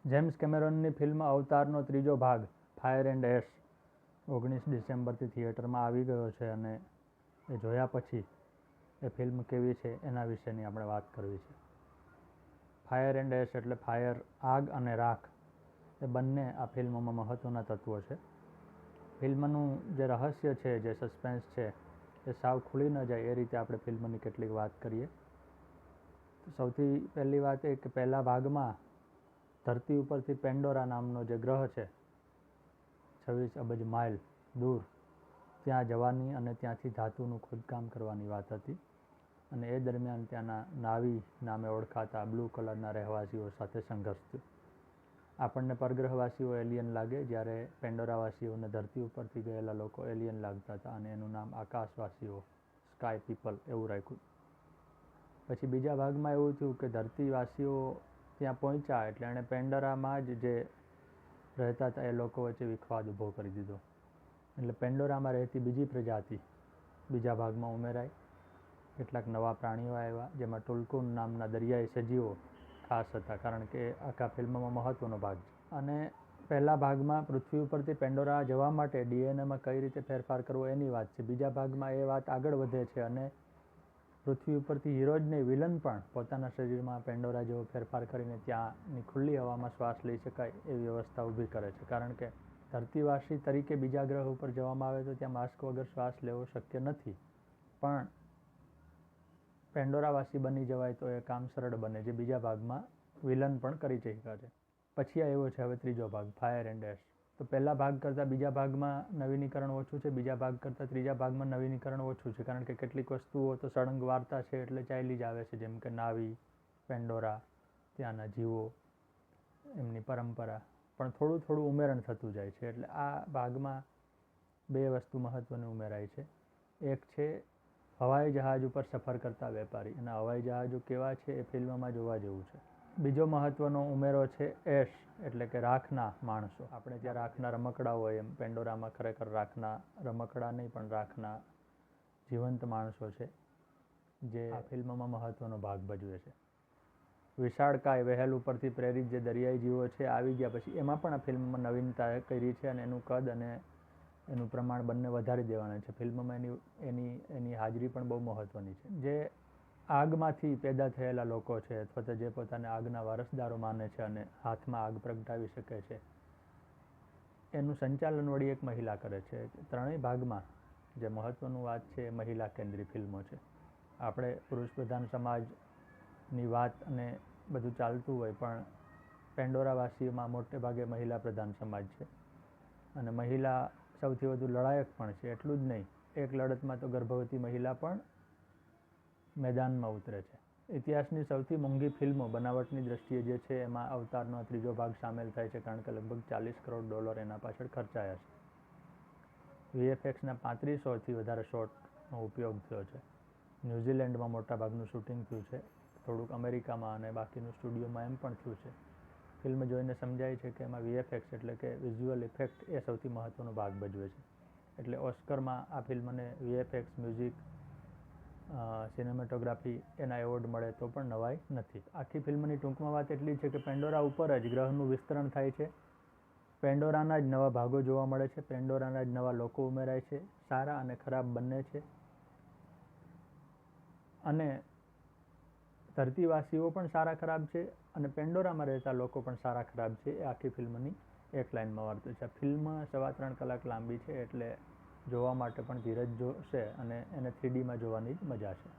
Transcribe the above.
James કેમેરોનની film અવતારનો ત્રીજો ભાગ fire and ash 19 ડિસેમ્બરથી થિયેટરમાં આવી ગયો છે અને એ જોયા પછી એ ફિલ્મ કેવી છે એના વિશેની આપણે વાત કરવી છે. ફાયર એન્ડ એશ એટલે ફાયર આગ અને રાખ એ બંને આ ફિલ્મમાં મહત્ત્વના તત્વો છે. ફિલ્મનું જે રહસ્ય છે, જે સસ્પેન્સ છે એ સાવ ખુલી ન જાય એ રીતે આપણે ફિલ્મની કેટલીક વાત કરીએ. સૌથી પહેલી વાત એ કે પહેલા ભાગમાં ધરતી ઉપરથી પેન્ડોરા નામનો જે ગ્રહ છે 26 અબજ માઇલ દૂર, ત્યાં જવાની અને ત્યાંથી ધાતુનું ખોદકામ કરવાની વાત હતી અને એ દરમિયાન ત્યાંના નાવી નામે ઓળખાતા બ્લુ કલરના રહેવાસીઓ સાથે સંઘર્ષ થયો. આપણને પરગ્રહવાસીઓ એલિયન લાગે, જ્યારે પેન્ડોરાવાસીઓને ધરતી ઉપરથી ગયેલા લોકો એલિયન લાગતા હતા અને એનું નામ આકાશવાસીઓ, સ્કાય પીપલ એવું રાખ્યું. પછી બીજા ભાગમાં એવું થયું કે ધરતીવાસીઓ ત્યાં પહોંચ્યા એટલે એણે પેન્ડોરામાં જ જે રહેતા હતા એ લોકો વચ્ચે વિખવાદ ઊભો કરી દીધો. એટલે પેન્ડોરામાં રહેતી બીજી પ્રજાતિ બીજા ભાગમાં ઉમેરાઈ. કેટલાક નવા પ્રાણીઓ આવ્યા, જેમાં ટુલ્કુન નામના દરિયાઈ સજીવો ખાસ હતા, કારણ કે આખા ફિલ્મમાં મહત્ત્વનો ભાગ છે. અને પહેલા ભાગમાં પૃથ્વી ઉપરથી પેન્ડોરા જવા માટે ડીએનએમાં કઈ રીતે ફેરફાર કરવો એની વાત છે. બીજા ભાગમાં એ વાત આગળ વધે છે અને પૃથ્વી ઉપરથી હીરો જ નહીં, વિલન પણ પોતાના શરીરમાં પેન્ડોરા જેવો ફેરફાર કરીને ત્યાંની ખુલ્લી હવામાં શ્વાસ લઈ શકાય એવી વ્યવસ્થા ઊભી કરે છે. કારણ કે ધરતીવાસી તરીકે બીજા ગ્રહ ઉપર જવામાં આવે તો ત્યાં માસ્ક વગર શ્વાસ લેવો શક્ય નથી, પણ પેન્ડોરાવાસી બની જવાય તો એ કામ સરળ બને, જે બીજા ભાગમાં વિલન પણ કરી શક્યા છે. પછી આવ્યો છે હવે ત્રીજો ભાગ ફાયર એન્ડ એશ. તો પહેલા ભાગ કરતાં બીજા ભાગમાં નવીનીકરણ ઓછું છે, બીજા ભાગ કરતાં ત્રીજા ભાગમાં નવીનીકરણ ઓછું છે, કારણ કે કેટલીક વસ્તુઓ તો સળંગ વાર્તા છે એટલે ચાલી જ આવે છે, જેમ કે નાવી, પેન્ડોરા, ત્યાંના જીવો, એમની પરંપરા, પણ થોડું થોડું ઉમેરણ થતું જાય છે. એટલે આ ભાગમાં બે વસ્તુ મહત્ત્વની ઉમેરાય છે. એક છે હવાઈ જહાજ ઉપર સફર કરતા વેપારી, અને હવાઈ જહાજો કેવા છે એ ફિલ્મમાં જોવા જેવું છે. બીજો મહત્ત્વનો ઉમેરો છે એશ એટલે કે રાખના માણસો. આપણે ત્યાં રાખના રમકડા હોય એમ પેન્ડોરામાં ખરેખર રાખના રમકડા નહીં પણ રાખના જીવંત માણસો છે, જે આ ફિલ્મમાં મહત્ત્વનો ભાગ ભજવે છે. વિશાળકાય વહેલ ઉપરથી પ્રેરિત જે દરિયાઈ જીવો છે આવી ગયા પછી એમાં પણ આ ફિલ્મમાં નવીનતા કરી છે અને એનું કદ અને એનું પ્રમાણ બંને વધારી દેવાના છે. ફિલ્મમાં એની હાજરી પણ બહુ મહત્ત્વની છે. જે આગમાંથી પેદા થયેલા લોકો છે અથવા તો જે પોતાને આગના વારસદારો માને છે અને હાથમાં આગ પ્રગટાવી શકે છે, એનું સંચાલન વળી એક મહિલા કરે છે. ત્રણેય ભાગમાં જે મહત્ત્વનું વાત છે એ મહિલા કેન્દ્રી ફિલ્મો છે. આપણે પુરુષ પ્રધાન સમાજની વાત અને બધું ચાલતું હોય, પણ પેન્ડોરાવાસીઓમાં મોટે ભાગે મહિલા પ્રધાન સમાજ છે અને મહિલા સૌથી વધુ લડાયક પણ છે. એટલું જ નહીં, એક લડતમાં તો ગર્ભવતી મહિલા પણ મેદાનમાં ઉતરે છે. ઇતિહાસની સૌથી મોંઘી ફિલ્મો બનાવટની દ્રષ્ટિએ જે છે એમાં અવતારનો ત્રીજો ભાગ સામેલ થાય છે, કારણ કે લગભગ $40 કરોડ એના પાછળ ખર્ચાયા છે. VFXના 3500થી વધારે શોટનો ઉપયોગ થયો છે. ન્યૂઝીલેન્ડમાં મોટાભાગનું શૂટિંગ થયું છે, થોડુંક અમેરિકામાં અને બાકીનું સ્ટુડિયોમાં એમ પણ થયું છે. ફિલ્મ જોઈને સમજાય છે કે એમાં VFX એટલે કે વિઝ્યુઅલ ઇફેક્ટ એ સૌથી મહત્ત્વનો ભાગ ભજવે છે. એટલે ઓસ્કરમાં આ ફિલ્મને VFX, મ્યુઝિક, સિનેમેટોગ્રાફી એના એવોર્ડ મળે તો પણ નવાઈ નથી. આખી ફિલ્મની ટૂંકમાં વાત એટલી છે કે પેન્ડોરા ઉપર જ ગ્રહનું વિસ્તરણ થાય છે, પેન્ડોરાના જ નવા ભાગો જોવા મળે છે, પેન્ડોરાના જ નવા લોકો ઉમેરાય છે, સારા અને ખરાબ બંને છે, અને ધરતીવાસીઓ પણ સારા ખરાબ છે અને પેન્ડોરામાં રહેતા લોકો પણ સારા ખરાબ છે. એ આખી ફિલ્મની એક લાઇનમાં વર્તે છે. ફિલ્મ 3.25 કલાક લાંબી છે એટલે જોવા માટે પણ ધીરજ જોશે અને એને 3Dમાં જોવાની જ મજા છે.